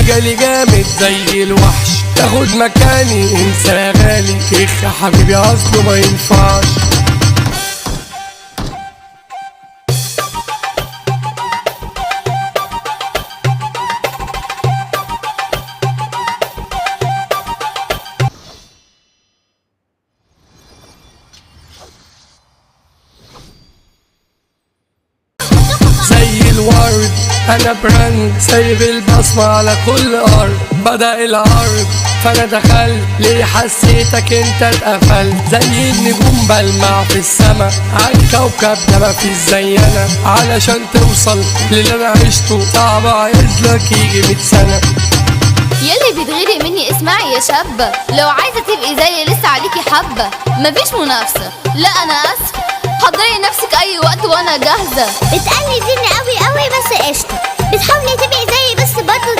مجالي جامد زي الوحش، تاخد مكاني انسى يا غالي، اخ يا حبيبي اصله ما ينفعش. زي الورد انا براند، سايب البصمة على كل ارض، بدأ العرض فانا دخلت، ليه حسيتك انت اتقفلت، زي النجوم بلمع في السما، عالكوكب ده مفيش زينا، علشان توصل للي انا عشته صعب عايزلك يجي 100 سنة. يلي بتغيري مني اسمعي يا شابة، لو عايزة تبقي زي لسه عليكي حبة، مفيش منافسة، لا انا اسفة، حضري نفسك اي وقت وانا جاهزة. بتقلديني قوي قوي بس قشطة، بتحاولي تبقي زيي بس برضه